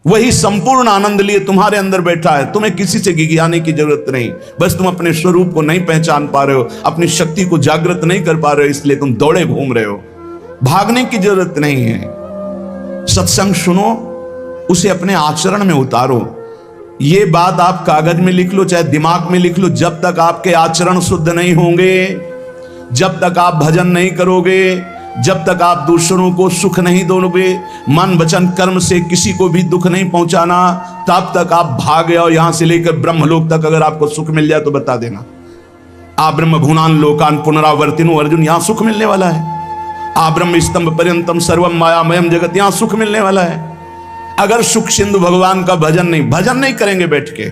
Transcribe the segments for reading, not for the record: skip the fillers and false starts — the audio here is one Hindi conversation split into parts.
वही संपूर्ण आनंद लिए तुम्हारे अंदर बैठा है। तुम्हें किसी से गिगियाने की जरूरत नहीं। बस तुम अपने स्वरूप को नहीं पहचान पा रहे हो, अपनी शक्ति को जागृत नहीं कर पा रहे हो, इसलिए तुम दौड़े घूम रहे हो। भागने की जरूरत नहीं है। सत्संग सुनो, उसे अपने आचरण में उतारो। ये बात आप कागज में लिख लो, चाहे दिमाग में लिख लो। जब तक आपके आचरण शुद्ध नहीं होंगे, जब तक आप भजन नहीं करोगे, जब तक आप दूसरों को सुख नहीं दोगे, मन वचन कर्म से किसी को भी दुख नहीं पहुंचाना, तब तक आप भाग आओ। यहां से लेकर ब्रह्मलोक तक अगर आपको सुख मिल जाए तो बता देना। आ ब्रह्म भुनान लोकान पुनरावर्तिनो, अर्जुन यहां सुख मिलने वाला है। आ ब्रह्म स्तंभ पर्यंतम सर्वम मायामयम जगत, यहां सुख मिलने वाला है। अगर सुख सिंधु भगवान का भजन नहीं करेंगे, बैठ के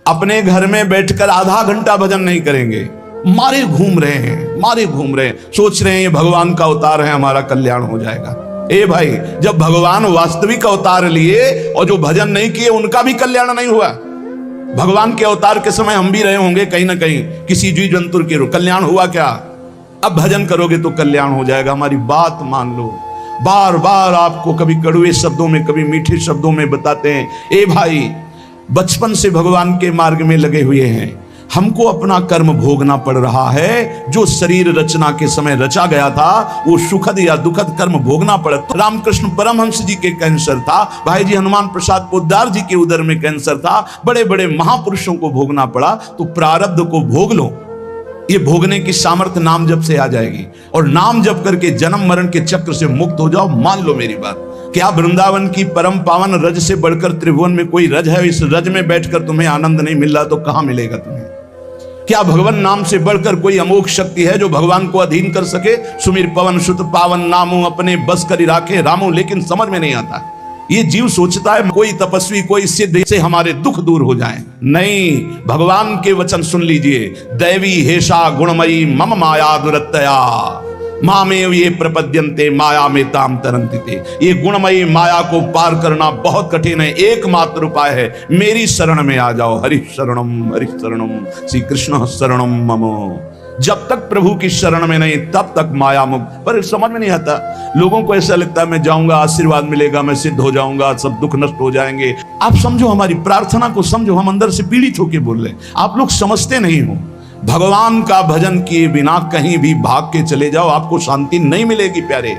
अपने घर में बैठकर आधा घंटा भजन नहीं करेंगे, मारे घूम रहे हैं, सोच रहे हैं ये भगवान का अवतार है, हमारा कल्याण हो जाएगा। ए भाई, जब भगवान वास्तविक अवतार लिए और जो भजन नहीं किए उनका भी कल्याण नहीं हुआ। भगवान के अवतार के समय हम भी रहे होंगे कहीं ना कहीं, किसी जीव जंतु के कल्याण हुआ क्या? अब भजन करोगे तो कल्याण हो जाएगा। हमारी बात मान लो। बार बार आपको कभी कड़वे शब्दों में, कभी मीठे शब्दों में बताते हैं, ए भाई, बचपन से भगवान के मार्ग में लगे हुए हैं, हमको अपना कर्म भोगना पड़ रहा है। जो शरीर रचना के समय रचा गया था, वो सुखद या दुखद कर्म भोगना पड़ा। तो रामकृष्ण परमहंस जी के कैंसर था, भाई जी हनुमान प्रसाद पोद्दार जी के उदर में कैंसर था, बड़े बड़े महापुरुषों को भोगना पड़ा। तो प्रारब्ध को भोग लो। ये भोगने की सामर्थ्य नाम जप से आ जाएगी, और नाम जप करके जन्म मरण के चक्र से मुक्त हो जाओ। मान लो मेरी बात। क्या वृंदावन की परम पावन रज से बढ़कर त्रिभुवन में कोई रज है? इस रज में बैठकर तुम्हें आनंद नहीं मिल रहा तो कहां मिलेगा तुम्हें? क्या भगवान नाम से बढ़कर कोई अमोघ शक्ति है जो भगवान को अधीन कर सके? सुमिर पवन सुत पावन नामो, अपने बस करी राखे रामो। लेकिन समझ में नहीं आता। ये जीव सोचता है कोई तपस्वी, कोई सिद्ध से हमारे दुख दूर हो जाएं। नहीं, भगवान के वचन सुन लीजिए। दैवी हेषा गुणमयी मम माया दुरत्यया मामेव ये प्रपद्यन्ते माया में ताम तरन्ति। ये गुणमयी माया को पार करना बहुत कठिन है। एकमात्र उपाय है, मेरी शरण में आ जाओ। हरि शरणम श्री कृष्ण शरणम मम। जब तक प्रभु की शरण में नहीं, तब तक माया मुक्त। पर समझ में नहीं आता। लोगों को ऐसा लगता है मैं जाऊंगा, आशीर्वाद मिलेगा, मैं सिद्ध हो जाऊंगा, सब दुख नष्ट हो जाएंगे। आप समझो, हमारी प्रार्थना को समझो। हम अंदर से पीड़ित होकर बोल रहे हैं, आप लोग समझते नहीं हो। भगवान का भजन किए बिना कहीं भी भाग के चले जाओ, आपको शांति नहीं मिलेगी प्यारे।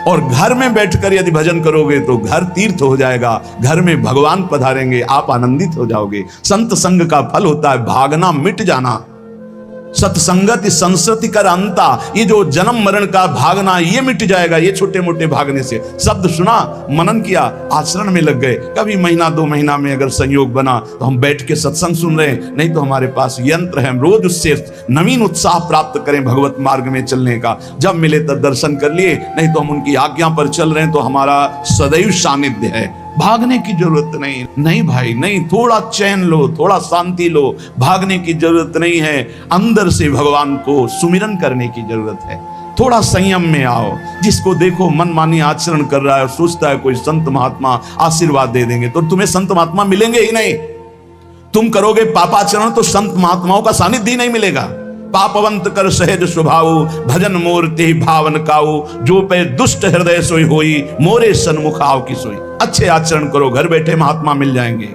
और घर में बैठकर यदि भजन करोगे तो घर तीर्थ हो जाएगा, घर में भगवान पधारेंगे, आप आनंदित हो जाओगे। संत संग का फल होता है भागना, मिट जाना। सत्संगति संस्कृति कर अंता, ये जो जन्म मरण का भागना, ये मिट जाएगा। ये छोटे मोटे भागने से, शब्द सुना, मनन किया, आचरण में लग गए। कभी महीना 2 महीना में अगर संयोग बना तो हम बैठ के सत्संग सुन रहे हैं, नहीं तो हमारे पास यंत्र है, हम रोज उससे नवीन उत्साह प्राप्त करें भगवत मार्ग में चलने का। जब मिले तब दर्शन कर लिए, नहीं तो हम उनकी आज्ञा पर चल रहे हैं, तो हमारा सदैव सानिध्य है। भागने की जरूरत नहीं भाई, नहीं। थोड़ा चैन लो, थोड़ा शांति लो। भागने की जरूरत नहीं है। अंदर से भगवान को सुमिरन करने की जरूरत है। थोड़ा संयम में आओ। जिसको देखो मनमानी आचरण कर रहा है, सोचता है कोई संत महात्मा आशीर्वाद दे देंगे, तो तुम्हें संत महात्मा मिलेंगे ही नहीं। तुम करोगे पापाचरण तो संत महात्माओं का सानिध्य ही नहीं मिलेगा। पापवंत कर सहज स्वभाव, भजन मूर्ति भावन काऊ, जो पे दुष्ट हृदय सोई होई, मोरे सन्मुख आओ की सोई। अच्छे आचरण करो, घर बैठे महात्मा मिल जाएंगे।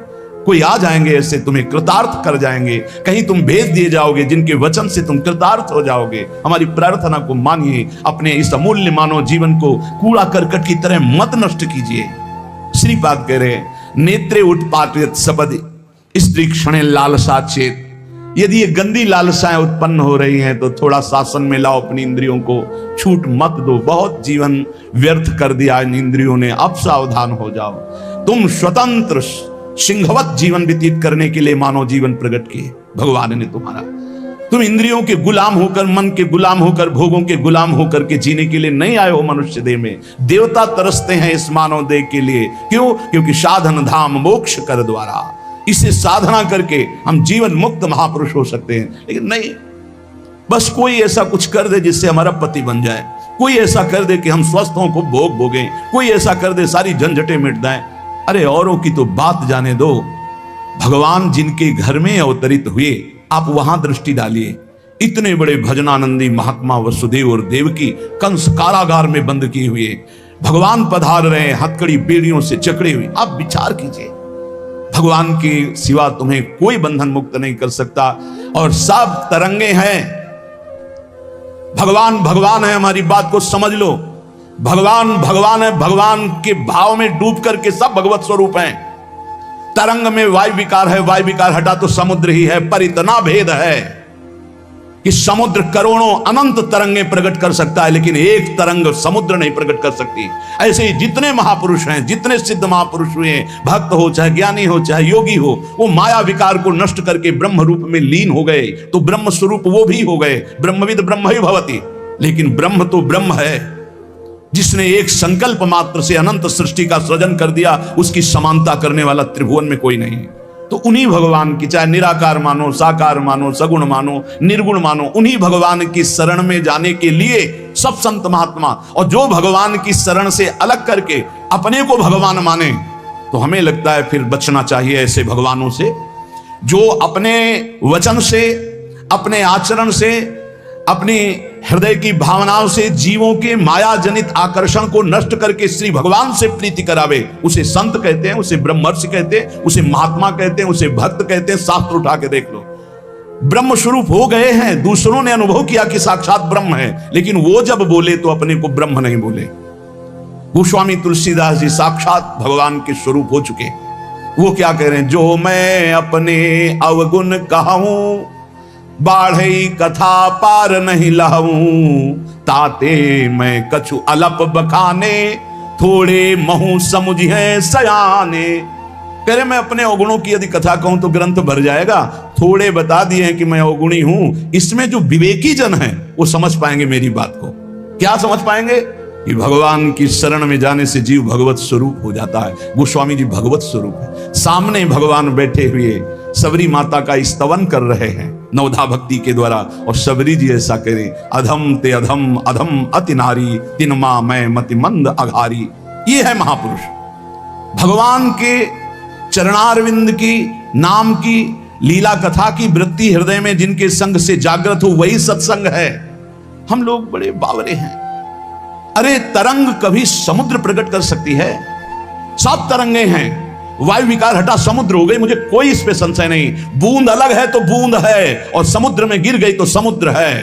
कोई आ जाएंगे ऐसे, तुम्हें कृतार्थ कर जाएंगे। कहीं तुम भेज दिए जाओगे जिनके वचन से तुम कृतार्थ हो जाओगे। हमारी प्रार्थना को मानिए। अपने इस अमूल्य मानव जीवन को कूड़ा करकट की तरह मत नष्ट कीजिए। श्रीपाद कह रहे, नेत्रे उत्पाटित सपद स्त्री क्षणे लालसा चेत। यदि ये गंदी लालसाएं उत्पन्न हो रही हैं तो थोड़ा शासन में लाओ अपनी इंद्रियों को, छूट मत दो। बहुत जीवन व्यर्थ कर दिया इन इंद्रियों ने, अब सावधान हो जाओ। तुम स्वतंत्र सिंहवत जीवन व्यतीत करने के लिए मानव जीवन प्रकट किए भगवान ने तुम्हारा। तुम इंद्रियों के गुलाम होकर, मन के गुलाम होकर, भोगों के गुलाम होकर के जीने के लिए नहीं आए हो मनुष्य देह में। देवता तरसते हैं इस मानव देह के लिए। क्यों? क्योंकि साधन धाम मोक्ष कर द्वारा, इसे साधना करके हम जीवन मुक्त महापुरुष हो सकते हैं। लेकिन नहीं, बस कोई ऐसा कुछ कर दे जिससे हमारा पति बन जाए, कोई ऐसा कर दे कि हम स्वस्थ हों को भोग भोगें, कोई ऐसा कर दे सारी झंझटें मिट जाएं। अरे औरों की तो बात जाने दो। भगवान जिनके घर में अवतरित हुए, आप वहां दृष्टि डालिए। इतने बड़े भजनानंदी महात्मा वसुदेव और देवकी कंस कारागार में बंद किए हुए, भगवान पधार रहे हैं हथकड़ी बेड़ियों से जकड़े हुए। आप विचार कीजिए, भगवान के सिवा तुम्हें कोई बंधन मुक्त नहीं कर सकता। और सब तरंगे हैं। भगवान भगवान है, हमारी बात को समझ लो। भगवान भगवान है, भगवान के भाव में डूब करके सब भगवत स्वरूप हैं। तरंग में वायु विकार है, वायु विकार हटा तो समुद्र ही है। पर इतना भेद है कि समुद्र करोड़ों अनंत तरंगें प्रकट कर सकता है, लेकिन एक तरंग समुद्र नहीं प्रकट कर सकती। ऐसे ही जितने महापुरुष हैं, जितने सिद्ध महापुरुष हुए हैं, भक्त हो चाहे ज्ञानी हो चाहे योगी हो, वो माया विकार को नष्ट करके ब्रह्म रूप में लीन हो गए, तो ब्रह्म स्वरूप वो भी हो गए। ब्रह्मविद ब्रह्म ही भवति। लेकिन ब्रह्म तो ब्रह्म है, जिसने एक संकल्प मात्र से अनंत सृष्टि का सृजन कर दिया, उसकी समानता करने वाला त्रिभुवन में कोई नहीं। तो उन्हीं भगवान की, चाहे निराकार मानो, साकार मानो, सगुण मानो, निर्गुण मानो, उन्हीं भगवान की शरण में जाने के लिए सब संत महात्मा, और जो भगवान की शरण से अलग करके अपने को भगवान माने, तो हमें लगता है फिर बचना चाहिए ऐसे भगवानों से, जो अपने वचन से, अपने आचरण से, अपनी हृदय की भावनाओं से जीवों के माया जनित आकर्षण को नष्ट करके श्री भगवान से प्रीति करावे। उसे संत कहते हैं, उसे ब्रह्मर्षि कहते हैं, उसे महात्मा कहते हैं, उसे भक्त कहते हैं। शास्त्र उठा के देख लो, ब्रह्म स्वरूप हो गए हैं। दूसरों ने अनुभव किया कि साक्षात ब्रह्म है, लेकिन वो जब बोले तो अपने को ब्रह्म नहीं बोले। गोस्वामी तुलसीदास जी साक्षात भगवान के स्वरूप हो चुके। वो क्या कह रहे हैं? जो मैं अपने अवगुण कहूं, बाढ़ई कथा पार नहीं लहूं, ताते मैं कछु अलप बखाने, थोड़े महू समुझे सयाने। कह रहे मैं अपने अवगुणों की यदि कथा कहूं तो ग्रंथ भर जाएगा। थोड़े बता दिए हैं कि मैं अवगुणी हूं। इसमें जो विवेकी जन है वो समझ पाएंगे मेरी बात को। क्या समझ पाएंगे? कि भगवान की शरण में जाने से जीव भगवत स्वरूप हो जाता है। गोस्वामी जी भगवत स्वरूप है। सामने भगवान बैठे हुए सबरी माता का स्तवन कर रहे हैं नवधा भक्ति के द्वारा, और सबरी जी ऐसा करे, अधम ते अधम अधम अति नारी, तिनमा मैं मति मंद अघारी। ये है महापुरुष। भगवान के चरणारविंद की नाम की लीला कथा की वृत्ति हृदय में जिनके संग से जागृत हो, वही सत्संग है। हम लोग बड़े बावरे हैं। अरे तरंग कभी समुद्र प्रकट कर सकती है? सब तरंगे हैं। वायु विकार हटा समुद्र हो गई, मुझे कोई इस पे संशय नहीं। बूंद अलग है तो बूंद है, और समुद्र में गिर गई तो समुद्र है,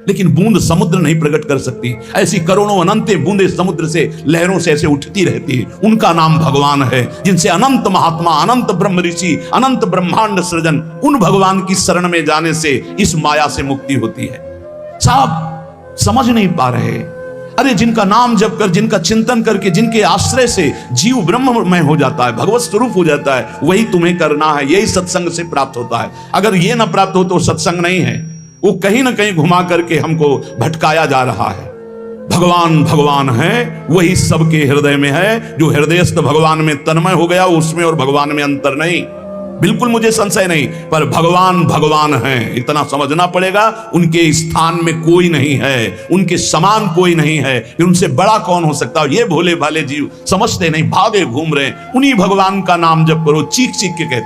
लेकिन बूंद समुद्र नहीं प्रकट कर सकती। ऐसी करोड़ों अनंत बूंदे समुद्र से, लहरों से ऐसे उठती रहती है। उनका नाम भगवान है, जिनसे अनंत महात्मा, अनंत ब्रह्म ऋषि, अनंत ब्रह्मांड सृजन, उन भगवान की शरण में जाने से इस माया से मुक्ति होती है। साहब समझ नहीं पा रहे। अरे जिनका नाम जप कर, जिनका चिंतन करके, जिनके आश्रय से जीव ब्रह्ममय हो जाता है, भगवत स्वरूप हो जाता है, वही तुम्हें करना है। यही सत्संग से प्राप्त होता है। अगर ये ना प्राप्त हो तो सत्संग नहीं है। वो कहीं ना कहीं घुमा करके हमको भटकाया जा रहा है। भगवान भगवान है, वही सबके हृदय में है। जो हृदयस्थ भगवान में तन्मय हो गया, उसमें और भगवान में अंतर नहीं। बिल्कुल मुझे संशय नहीं, पर भगवान भगवान हैं, इतना समझना पड़ेगा। उनके स्थान में कोई नहीं है, उनके समान कोई नहीं है, फिर उनसे बड़ा कौन हो सकता है? ये भोले भाले जीव समझते नहीं, भागे घूम रहे हैं। उन्हीं भगवान का नाम जप करो, चीख चीख के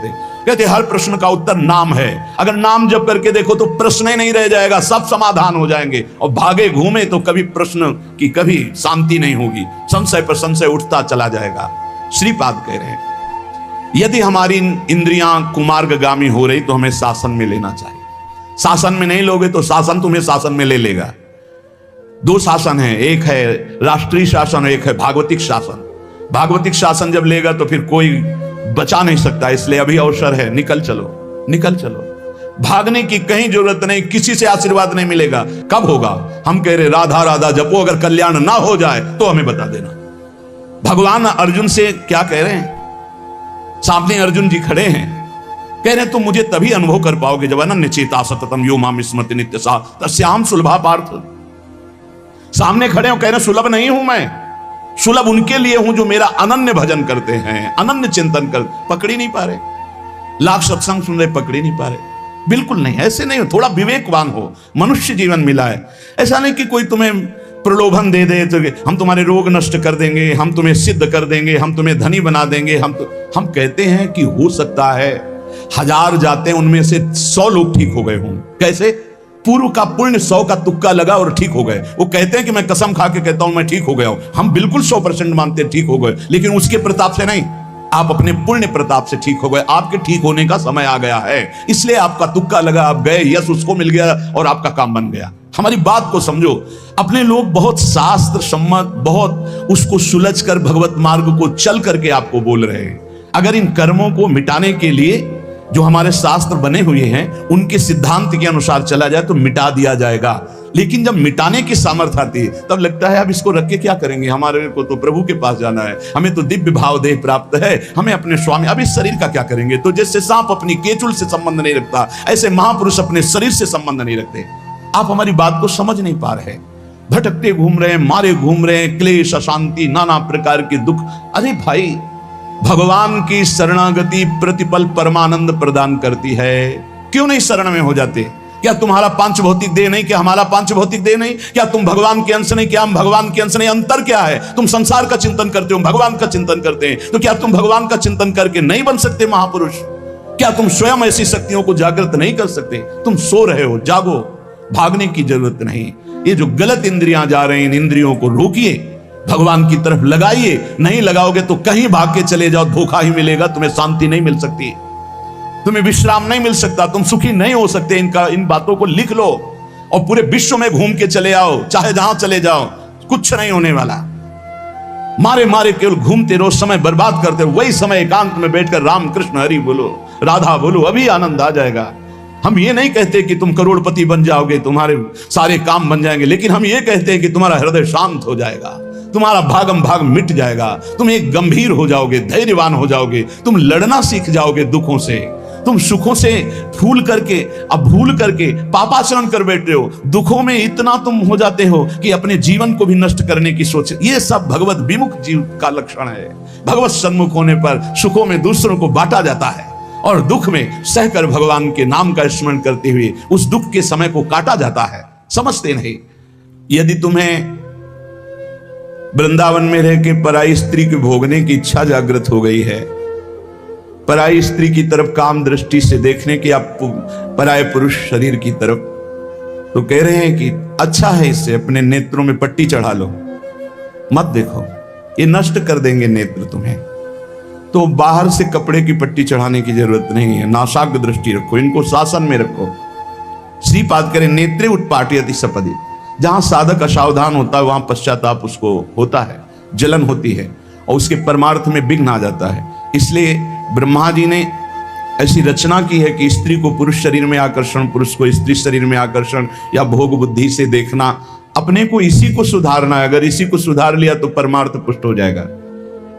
कहते हर प्रश्न का उत्तर नाम है। अगर नाम जप करके देखो तो प्रश्न ही नहीं रह जाएगा, सब समाधान हो जाएंगे। और भागे घूमे तो कभी प्रश्न की कभी शांति नहीं होगी, संशय पर संशय उठता चला जाएगा। श्रीपाद कह रहे हैं, यदि हमारी इंद्रियां कुमार्गगामी हो रही तो हमें शासन में लेना चाहिए। शासन में नहीं लोगे तो शासन तुम्हें शासन में ले लेगा। दो शासन है, एक है राष्ट्रीय शासन, एक है भागवतिक शासन। भागवतिक शासन जब लेगा तो फिर कोई बचा नहीं सकता, इसलिए अभी अवसर है, निकल चलो, निकल चलो। भागने की कहीं जरूरत नहीं, किसी से आशीर्वाद नहीं मिलेगा। कब होगा? हम कह रहे राधा राधा जपो, अगर कल्याण ना हो जाए तो हमें बता देना। भगवान अर्जुन से क्या कह रहे हैं? सामने अर्जुन जी खड़े हैं, कह रहे हैं तुम मुझे तभी अनुभव कर पाओगे जब अनन्य चेता सततम यो माम स्मृति नित्य सा तस्याम सुलभा पार्थ। सामने खड़े हो, कह रहे सुलभ नहीं हूं मैं, सुलभ उनके लिए हूं जो मेरा अनन्य भजन करते हैं, अनन्य चिंतन कर। पकड़ी नहीं पा रहे, लाख सत्संग सुन रहे, पकड़ी नहीं पा रहे। बिल्कुल नहीं, ऐसे नहीं हो। थोड़ा विवेकवान हो। मनुष्य जीवन मिला है, ऐसा नहीं कि कोई तुम्हें प्रलोभन दे दे तो हम तुम्हारे रोग नष्ट कर देंगे, हम तुम्हें सिद्ध कर देंगे, हम तुम्हें धनी बना देंगे। हम कहते हैं कि हो सकता है 1000 जाते हैं उनमें से 100 लोग ठीक हो गए हों। कैसे? पूर्व का पुण्य 100 का तुक्का लगा और ठीक हो गए। वो कहते हैं कि मैं कसम खा के कहता हूं मैं ठीक हो गया हूं, हम बिल्कुल 100% मानते हैं ठीक हो गए, लेकिन उसके प्रताप से नहीं, आप अपने पुण्य प्रताप से ठीक हो गए। आपके ठीक होने का समय आ गया है, इसलिए आपका तुक्का लगा, आप गए, यश उसको मिल गया और आपका काम बन गया। हमारी बात को समझो। अपने लोग बहुत शास्त्र सम्मत, बहुत उसको सुलझ कर भगवत मार्ग को चल करके आपको बोल रहे हैं। अगर इन कर्मों को मिटाने के लिए जो हमारे शास्त्र बने हुए हैं उनके सिद्धांत के अनुसार चला जाए तो मिटा दिया जाएगा, लेकिन जब मिटाने की सामर्थ्य आती है तब लगता है अब इसको रख के क्या करेंगे, हमारे को तो प्रभु के पास जाना है, हमें तो दिव्य भाव देह प्राप्त है, हमें अपने स्वामी, अब इस शरीर का क्या करेंगे। तो जैसे सांप अपनी केचुल से संबंध नहीं रखता, ऐसे महापुरुष अपने शरीर से संबंध नहीं रखते। आप हमारी बात को समझ नहीं पा रहे, भटकते घूम रहे हैं, मारे घूम रहे हैं, क्लेश, अशांति, नाना प्रकार के दुख। अरे भाई, भगवान की शरणागति प्रतिपल परमानंद प्रदान करती है, क्यों नहीं शरण में हो जाते। क्या तुम्हारा पांच भौतिक देह नहीं, क्या हमारा पांच भौतिक देह नहीं, क्या तुम भगवान के अंश नहीं, क्या हम भगवान के अंश नहीं। अंतर क्या है, तुम संसार का चिंतन करते हो, भगवान का चिंतन करते हैं, तो क्या तुम भगवान का चिंतन करके नहीं बन सकते महापुरुष। क्या तुम स्वयं ऐसी शक्तियों को जागृत नहीं कर सकते। तुम सो रहे हो, जागो, भागने की जरूरत नहीं। ये जो गलत इंद्रियां जा रही हैं, इन इंद्रियों को रोकिए, भगवान की तरफ लगाइए। नहीं लगाओगे तो कहीं भाग के चले जाओ, धोखा ही मिलेगा, तुम्हें शांति नहीं मिल सकती, तुम्हें विश्राम नहीं मिल सकता, तुम सुखी नहीं हो सकते। इन बातों को लिख लो और पूरे विश्व में घूम के चले आओ, चाहे जहां चले जाओ, कुछ नहीं होने वाला। मारे मारे केवल घूमते रहो, समय बर्बाद करते रहो। वही समय एकांत में बैठकर राम कृष्ण हरि बोलो, राधा बोलो, अभी आनंद आ जाएगा। हम ये नहीं कहते कि तुम करोड़पति बन जाओगे, तुम्हारे सारे काम बन जाएंगे, लेकिन हम ये कहते हैं कि तुम्हारा हृदय शांत हो जाएगा, तुम्हारा भागम भाग मिट जाएगा, तुम एक गंभीर हो जाओगे, धैर्यवान हो जाओगे, तुम लड़ना सीख जाओगे दुखों से, तुम सुखों से भूल करके पापाचरण कर बैठे हो। दुखों में इतना तुम हो जाते हो कि अपने जीवन को भी नष्ट करने की सोच। ये सब भगवत विमुख जीव का लक्षण है। भगवत सन्मुख होने पर सुखों में दूसरों को बांटा जाता है और दुख में सहकर भगवान के नाम का स्मरण करते हुए उस दुख के समय को काटा जाता है। समझते नहीं। यदि तुम्हें वृंदावन में रह के पराई स्त्री के भोगने की इच्छा जागृत हो गई है, पराई स्त्री की तरफ काम दृष्टि से देखने की, आप पराये पुरुष शरीर की तरफ, तो कह रहे हैं कि अच्छा है, इससे अपने नेत्रों में पट्टी चढ़ा लो, मत देखो, ये नष्ट कर देंगे नेत्र तुम्हें। तो बाहर से कपड़े की पट्टी चढ़ाने की जरूरत नहीं है, नाशाग्र दृष्टि रखो, इनको शासन में रखो। श्रीपाद करें नेत्रे उत्पाटयति सपदि। जहां साधक असावधान होता है वहां पश्चाताप उसको होता है, जलन होती है और उसके परमार्थ में विघ्न आ जाता है। इसलिए ब्रह्मा जी ने ऐसी रचना की है कि स्त्री को पुरुष शरीर में आकर्षण, पुरुष को स्त्री शरीर में आकर्षण, या भोग बुद्धि से देखना, अपने को इसी को सुधारना है। अगर इसी को सुधार लिया तो परमार्थ पुष्ट हो जाएगा।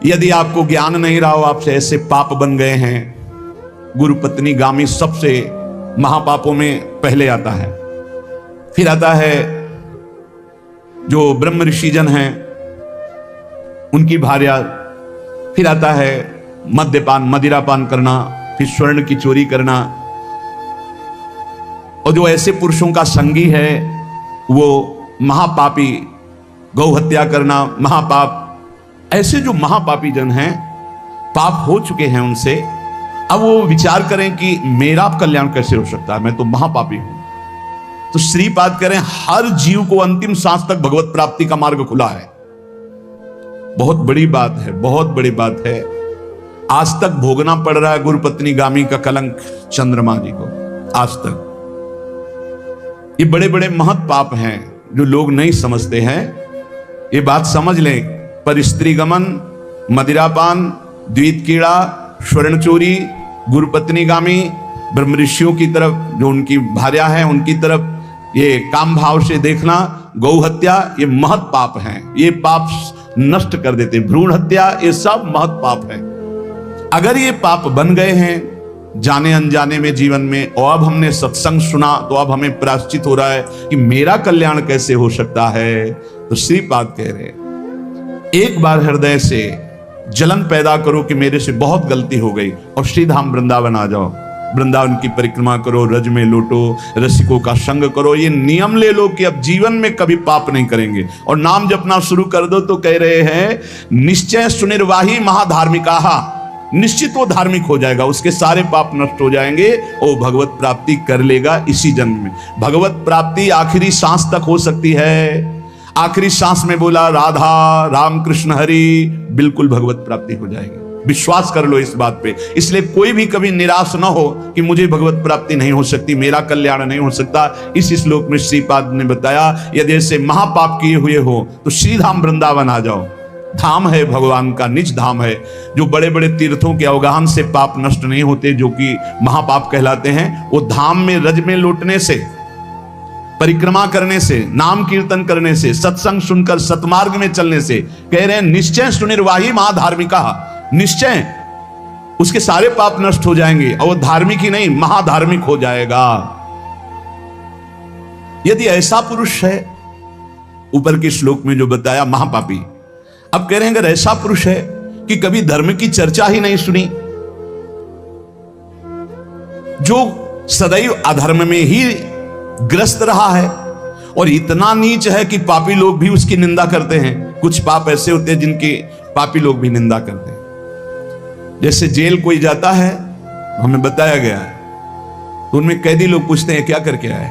यदि आपको ज्ञान नहीं रहा हो, आपसे ऐसे पाप बन गए हैं, गुरु पत्नी गामी सबसे महापापों में पहले आता है, फिर आता है जो ब्रह्म ऋषिजन हैं उनकी भार्या, फिर आता है मद्यपान, मदिरापान करना, फिर स्वर्ण की चोरी करना। और जो ऐसे पुरुषों का संगी है वो महापापी, गौ हत्या करना महापाप। ऐसे जो महापापी जन हैं, पाप हो चुके हैं उनसे, अब वो विचार करें कि मेरा कल्याण कैसे हो सकता है, मैं तो महापापी हूं। तो श्रीपाद करें हर जीव को अंतिम सांस तक भगवत प्राप्ति का मार्ग खुला है। बहुत बड़ी बात है, बहुत बड़ी बात है। आज तक भोगना पड़ रहा है गुरु पत्नी गामी का कलंक चंद्रमा जी को, आज तक। ये बड़े बड़े महत् पाप हैं जो लोग नहीं समझते हैं, ये बात समझ लें। पर स्त्री गमन, मदिरापान, द्वित कीड़ा, स्वर्ण चोरी, गुरु पत्नी गामी, ब्रह्म ऋषियों की तरफ जो उनकी भार्या है उनकी तरफ ये काम भाव से देखना, गौ हत्या, ये महत् पाप हैं। ये पाप नष्ट कर देते। भ्रूण हत्या, ये सब महत् पाप है। अगर ये पाप बन गए हैं जाने अनजाने में जीवन में, और अब हमने सत्संग सुना तो अब हमें प्रायश्चित हो रहा है कि मेरा कल्याण कैसे हो सकता है, तो श्रीपाद कह रहे एक बार हृदय से जलन पैदा करो कि मेरे से बहुत गलती हो गई और श्रीधाम वृंदावन आ जाओ। वृंदावन की परिक्रमा करो, रज में लौटो, रसिकों का संग करो। ये नियम ले लो कि अब जीवन में कभी पाप नहीं करेंगे और नाम जपना शुरू कर दो। तो कह रहे हैं निश्चय सुनिर्वाही महाधार्मिका निश्चित वो धार्मिक हो जाएगा, उसके सारे पाप नष्ट हो जाएंगे, वो भगवत प्राप्ति कर लेगा इसी जन्म में। भगवत प्राप्ति आखिरी सांस तक हो सकती है। आखिरी सांस में बोला राधा राम कृष्ण हरि, बिल्कुल भगवत प्राप्ति हो जाएगी, विश्वास कर लो इस बात पे। इसलिए कोई भी कभी निराश ना हो कि मुझे भगवत प्राप्ति नहीं हो सकती, मेरा कल्याण नहीं हो सकता। इस श्लोक में श्रीपाद ने बताया, यदि ऐसे महापाप किए हुए हो तो श्रीधाम वृंदावन आ जाओ। धाम है भगवान का, निज धाम है। जो बड़े बड़े तीर्थों के अवगाहन से पाप नष्ट नहीं होते, जो कि महापाप कहलाते हैं, वो धाम में रज में लौटने से, परिक्रमा करने से, नाम कीर्तन करने से, सत्संग सुनकर सतमार्ग में चलने से, कह रहे हैं निश्चय सुनिर्वाही महाधार्मिका, निश्चय उसके सारे पाप नष्ट हो जाएंगे और वो धार्मिक ही नहीं महाधार्मिक हो जाएगा। यदि ऐसा पुरुष है, ऊपर के श्लोक में जो बताया महापापी, अब कह रहे हैं अगर ऐसा पुरुष है कि कभी धर्म की चर्चा ही नहीं सुनी, जो सदैव अधर्म में ही ग्रस्त रहा है और इतना नीच है कि पापी लोग भी उसकी निंदा करते हैं। कुछ पाप ऐसे होते हैं जिनकी पापी लोग भी निंदा करते हैं। जैसे जेल कोई जाता है, हमें बताया गया है, तो उनमें कैदी लोग पूछते हैं क्या करके आए,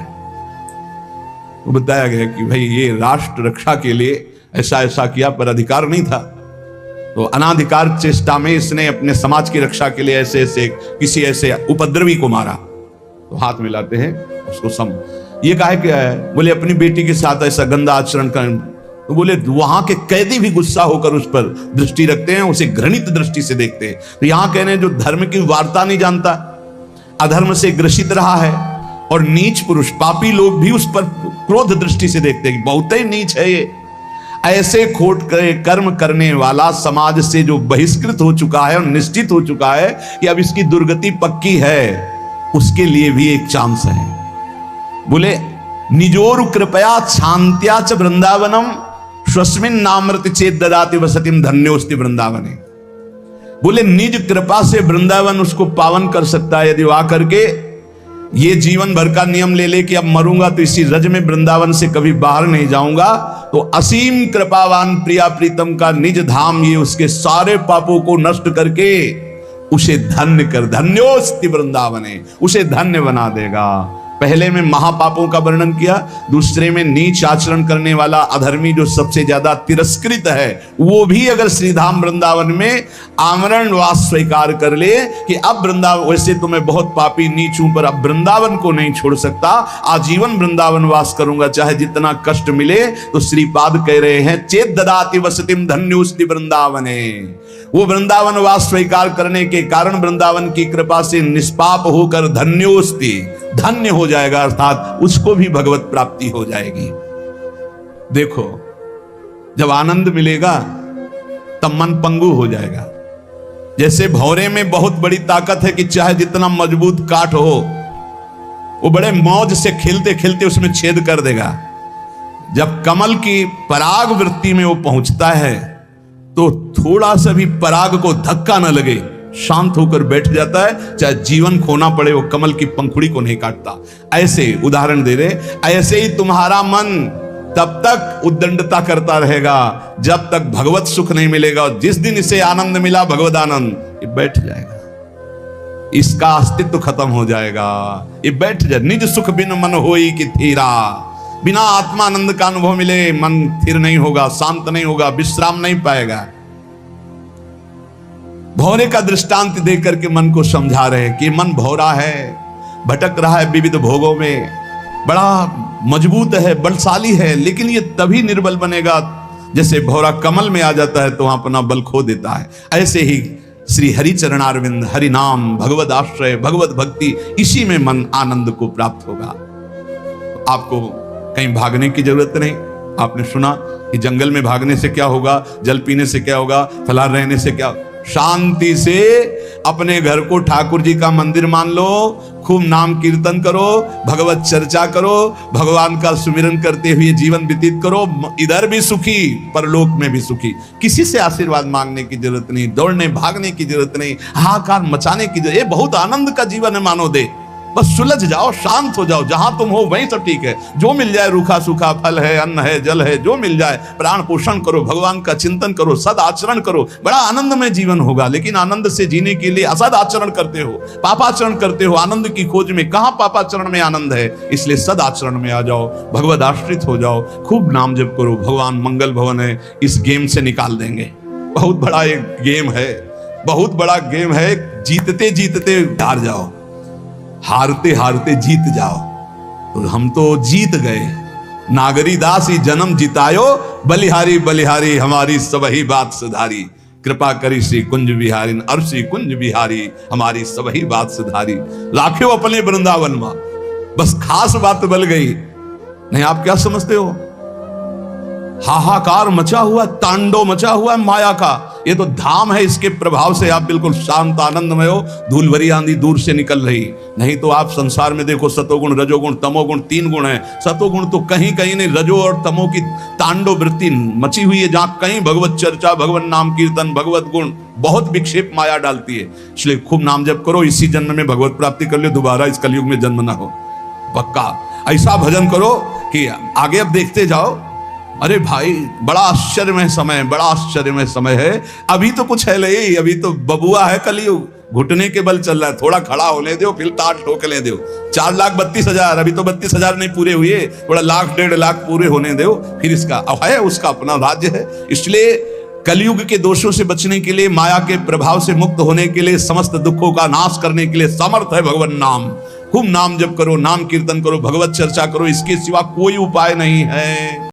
तो बताया गया कि भाई ये राष्ट्र रक्षा के लिए ऐसा ऐसा किया, पर अधिकार नहीं था, तो अनाधिकार चेष्टा में इसने अपने समाज की रक्षा के लिए ऐसे ऐसे किसी ऐसे उपद्रवी को मारा। तो हाथ मिलाते हैं उसको सम, ये काहे क्या है, बोले अपनी बेटी के साथ ऐसा गंदा आचरण कर। तो बोले वहां के कैदी भी गुस्सा होकर उस पर दृष्टि रखते हैं, उसे घृणित दृष्टि से देखते हैं। तो यहां कह रहे हैं जो धर्म की वार्ता नहीं जानता, अधर्म से ग्रसित रहा है, और नीच पुरुष पापी लोग भी उस पर क्रोध दृष्टि से देखते हैं कि बहुत ही नीच है ये। ऐसे खोट कर्म करने वाला समाज से जो बहिष्कृत हो चुका है और निश्चित हो चुका है कि अब इसकी दुर्गति पक्की है, उसके लिए भी एक चांस है। बोले निजोरु कृपया शांत्या च वृंदावनम स्वस्मिन नामृत चेत ददाति वसतिम धन्योस्ति वृंदावने। बोले निज कृपा से वृंदावन उसको पावन कर सकता है यदि वहां करके ये जीवन भर का नियम ले ले कि अब मरूंगा तो इसी रज में वृंदावन से कभी बाहर नहीं जाऊंगा, तो असीम कृपावान प्रिया प्रीतम का निज धाम ये उसके सारे पापों को नष्ट करके उसे धन्य कर, धन्योस्ति वृंदावने, उसे धन्य बना देगा। पहले में महापापों का वर्णन किया, दूसरे में नीच आचरण करने वाला अधर्मी जो सबसे ज्यादा तिरस्कृत है, वो भी अगर श्रीधाम वृंदावन में आमरण वास स्वीकार कर ले कि अब वृंदावन, वैसे तो मैं बहुत पापी नीच हूं पर अब वृंदावन को नहीं छोड़ सकता, आजीवन वृंदावन वास करूंगा चाहे जितना कष्ट मिले, तो श्रीपाद कह रहे हैं चेत ददाति वसतिम धन्योस्ति वृंदावने। वो वृंदावन वास स्वीकार करने के कारण वृंदावन की कृपा से निष्पाप होकर धन्योस्ति, धन्य हो जाएगा, अर्थात उसको भी भगवत प्राप्ति हो जाएगी। देखो जब आनंद मिलेगा तब मन पंगु हो जाएगा। जैसे भौरे में बहुत बड़ी ताकत है कि चाहे जितना मजबूत काठ हो वो बड़े मौज से खेलते खेलते उसमें छेद कर देगा। जब कमल की पराग वृत्ति में वो पहुंचता है तो थोड़ा सा भी पराग को धक्का न लगे, शांत होकर बैठ जाता है, चाहे जीवन खोना पड़े वो कमल की पंखुड़ी को नहीं काटता। ऐसे उदाहरण दे रहे, ऐसे ही तुम्हारा मन तब तक उद्दंडता करता रहेगा जब तक भगवत सुख नहीं मिलेगा, और जिस दिन इसे आनंद मिला भगवत आनंद, ये बैठ जाएगा, इसका अस्तित्व खत्म हो जाएगा, ये बैठ जाए। निज सुख बिन मन होई कि थीरा, बिना आत्मानंद का अनुभव मिले मन स्थिर नहीं होगा, शांत नहीं होगा, विश्राम नहीं पाएगा। भौरे का दृष्टांत देकर के मन को समझा रहे कि मन भौरा है, भटक रहा है विविध भोगों में, बड़ा मजबूत है, बलशाली है, लेकिन ये तभी निर्बल बनेगा जैसे भौरा कमल में आ जाता है तो वहां अपना बल खो देता है। ऐसे ही श्री हरि चरणारविंद, हरि नाम, भगवत आश्रय, भगवत भक्ति, इसी में मन आनंद को प्राप्त होगा। आपको कहीं भागने की जरूरत नहीं। आपने सुना कि जंगल में भागने से क्या होगा, जल पीने से क्या होगा, फलाहार रहने से क्या, शांति से अपने घर को ठाकुर जी का मंदिर मान लो, खूब नाम कीर्तन करो, भगवत चर्चा करो, भगवान का सुमिरन करते हुए जीवन व्यतीत करो, इधर भी सुखी परलोक में भी सुखी। किसी से आशीर्वाद मांगने की जरूरत नहीं, दौड़ने भागने की जरूरत नहीं, हाहाकार मचाने की जरूरत, ये बहुत आनंद का जीवन है मानो दे। बस सुलझ जाओ, शांत हो जाओ, जहां तुम हो वहीं सब ठीक है। जो मिल जाए, रूखा सूखा फल है, अन्न है, जल है, जो मिल जाए प्राण पोषण करो, भगवान का चिंतन करो, सद आचरण करो, बड़ा आनंदमय जीवन होगा। लेकिन आनंद से जीने के लिए असद आचरण करते हो, पापाचरण करते हो, आनंद की खोज में। कहां पापाचरण में आनंद है? इसलिए सद आचरण में आ जाओ, भगवद आश्रित हो जाओ, खूब नाम जप करो। भगवान मंगल भवन है, इस गेम से निकाल देंगे। बहुत बड़ा एक गेम है, बहुत बड़ा गेम है। जीतते जीतते हार जाओ, हारते हारते जीत जाओ। तो हम तो जीत गए। नागरी दास ही जन्म जितायो, बलिहारी बलिहारी हमारी सबही बात सुधारी। कृपा करी श्री कुंज बिहारी, और श्री कुंज बिहारी हमारी सबही बात सुधारी। राखियो अपने वृंदावन में, बस खास बात बल गई। नहीं, आप क्या समझते हो? हाहाकार मचा हुआ, तांडव मचा हुआ माया का। ये तो धाम है, इसके प्रभाव से आप बिल्कुल शांत आनंदमय हो। धूल भरी आंधी दूर से निकल रही। नहीं तो आप संसार में देखो, सतोगुण रजोगुण तमोगुण 3 गुण है। सतोगुण तो कहीं कहीं नहीं, रजो और तमो की तांडव वृत्ति मची हुई है। जहां कहीं भगवत चर्चा, भगवत नाम कीर्तन, भगवत गुण, बहुत विक्षेप माया डालती है। इसलिए खूब नाम जप करो, इसी जन्म में भगवत प्राप्ति कर लो, दोबारा इस कलयुग में जन्म ना हो। पक्का ऐसा भजन करो कि आगे अब देखते जाओ। अरे भाई, बड़ा आश्चर्यमय समय, बड़ा आश्चर्यमय समय है। अभी तो कुछ है नहीं, अभी तो बबुआ है कलयुग, घुटने के बल चल रहा है। थोड़ा खड़ा होने दो, फिर ताट ठोकने दो। 4,32,000, अभी तो 32,000 नहीं पूरे हुए, थोड़ा 1,00,000 1,50,000 लाख पूरे होने दो, फिर इसका है, उसका अपना राज्य है। इसलिए कलयुग के दोषों से बचने के लिए, माया के प्रभाव से मुक्त होने के लिए, समस्त दुखों का नाश करने के लिए समर्थ है भगवान नाम। खूब नाम जप करो, नाम कीर्तन करो, भगवत चर्चा करो, इसके सिवा कोई उपाय नहीं है।